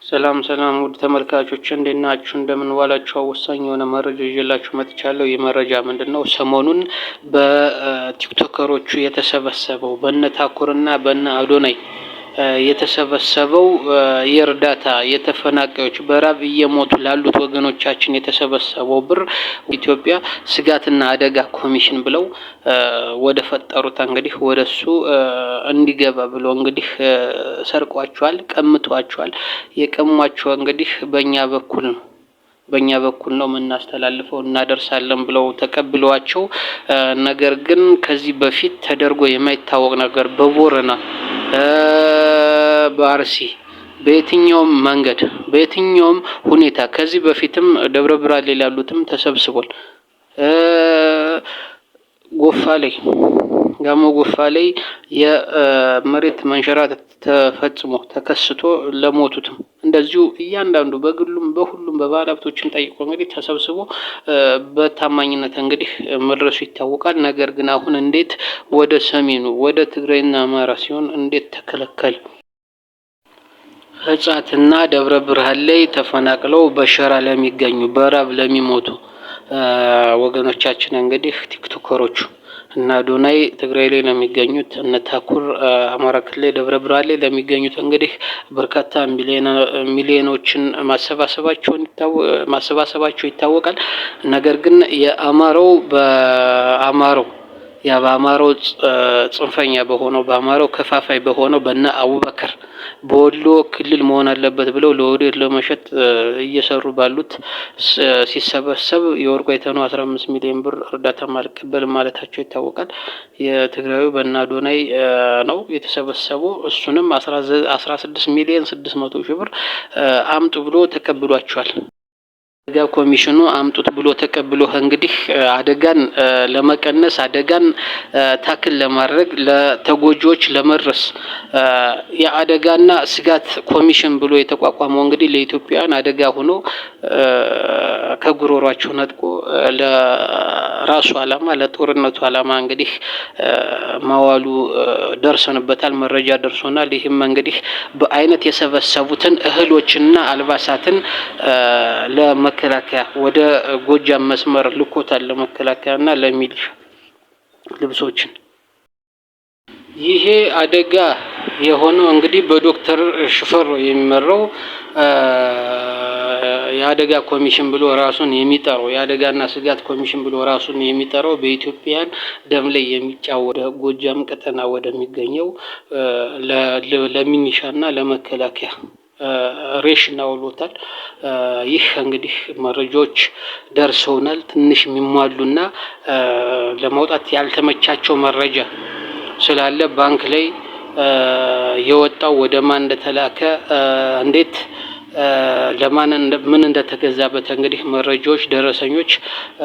ሰላም ውድ ተመልካቾች እንዴት ናችሁ? እንደምን ዋላችሁ? ወሳኝ የሆነ መረጃ ይዤላችሁ መጥቻለሁ። ይህ መረጃ ምንድነው? ሰሞኑን በቲክቶከሮቹ የተሰበሰበው በነ ታኩርና በነ አዶናይ የተሰበሰበው የእርዳታ የተፈናቃዮች በራብ እየሞቱ ላሉት ወገኖቻችን የተሰበሰበው ብር ኢትዮጵያ ስጋትና አደጋ ኮሚሽን ብለው ወደ ፈጠሩት እንግዲህ ወደሱ እንዲገባ ብሎ እንግዲህ ሰርቋቸዋል፣ ቀምቷቸዋል። የቀሟቸው እንግዲህ በእኛ በኩል ነው የምናስተላልፈው እናደርሳለን ብለው ተቀብለዋቸው፣ ነገር ግን ከዚህ በፊት ተደርጎ የማይታወቅ ነገር በቦረና በአርሲ በየትኛውም መንገድ በየትኛውም ሁኔታ ከዚህ በፊትም ደብረ ብርሃን ላይ ያሉትም ተሰብስቧል። ጋሞ ጎፋ ላይ የመሬት መንሸራተት ተፈጽሞ ተከስቶ ለሞቱትም እንደዚሁ እያንዳንዱ በግሉም በሁሉም በባለሀብቶችን ጠይቆ እንግዲህ ተሰብስቦ በታማኝነት እንግዲህ መድረሱ ይታወቃል። ነገር ግን አሁን እንዴት ወደ ሰሜኑ ወደ ትግራይና አማራ ሲሆን እንዴት ተከለከለ? ህጻትና ደብረ ብርሃን ላይ ተፈናቅለው በሸራ ለሚገኙ በራብ ለሚሞቱ ወገኖቻችን እንግዲህ ቲክቶከሮቹ እና አዶናይ ትግራይ ላይ ለሚገኙት እነ ታኩር አማራ ክልል ደብረ ብርሃን ላይ ለሚገኙት እንግዲህ በርካታ ሚሊዮኖችን ማሰባሰባቸው ይታወቃል። ነገር ግን በአማራው ጽንፈኛ በሆነው በአማራው ከፋፋይ በሆነው በነ አቡበከር በወሎ ክልል መሆን አለበት ብለው ለወዴት ለመሸጥ እየሰሩ ባሉት ሲሰበሰብ የወርቁ የተኑ 15 ሚሊዮን ብር እርዳታ ማልቀበል ማለታቸው ይታወቃል። የትግራዩ በነ አዶናይ ነው የተሰበሰበው። እሱንም 16 ሚሊዮን 600 ሺህ ብር አምጡ ብሎ ተቀብሏቸዋል። አደጋ ኮሚሽኑ አምጡት ብሎ ተቀብሎ እንግዲህ አደጋን ለመቀነስ አደጋን ታክል ለማድረግ ለተጎጂዎች ለመድረስ የአደጋና ስጋት ኮሚሽን ብሎ የተቋቋመው እንግዲህ ለኢትዮጵያውያን አደጋ ሆኖ ከጉሮሯቸው ነጥቆ ለራሱ ዓላማ ለጦርነቱ ዓላማ እንግዲህ ማዋሉ ደርሰንበታል። መረጃ ደርሶናል። ይህም እንግዲህ በአይነት የሰበሰቡትን እህሎችና አልባሳትን ለመከላከያ ወደ ጎጃም መስመር ልኮታል። ለመከላከያና ለሚሊሻ ልብሶችን ይሄ አደጋ የሆነው እንግዲህ በዶክተር ሽፈራው የሚመራው የአደጋ ኮሚሽን ብሎ ራሱን የሚጠራው የአደጋና ስጋት ኮሚሽን ብሎ ራሱን የሚጠራው በኢትዮጵያን ደም ላይ የሚጫወት ጎጃም ቀጠና ወደሚገኘው ለሚኒሻና ለመከላከያ ሬሽን አውሎታል። ይህ እንግዲህ መረጃዎች ደርሰውናል። ትንሽ የሚሟሉና ለማውጣት ያልተመቻቸው መረጃ ስላለ ባንክ ላይ የወጣው ወደ ማን እንደተላከ እንዴት ለማን ምን እንደተገዛበት እንግዲህ መረጃዎች ደረሰኞች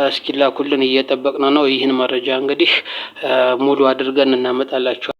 እስኪላኩልን እየጠበቅን ነው። ይህን መረጃ እንግዲህ ሙሉ አድርገን እናመጣላችኋለን።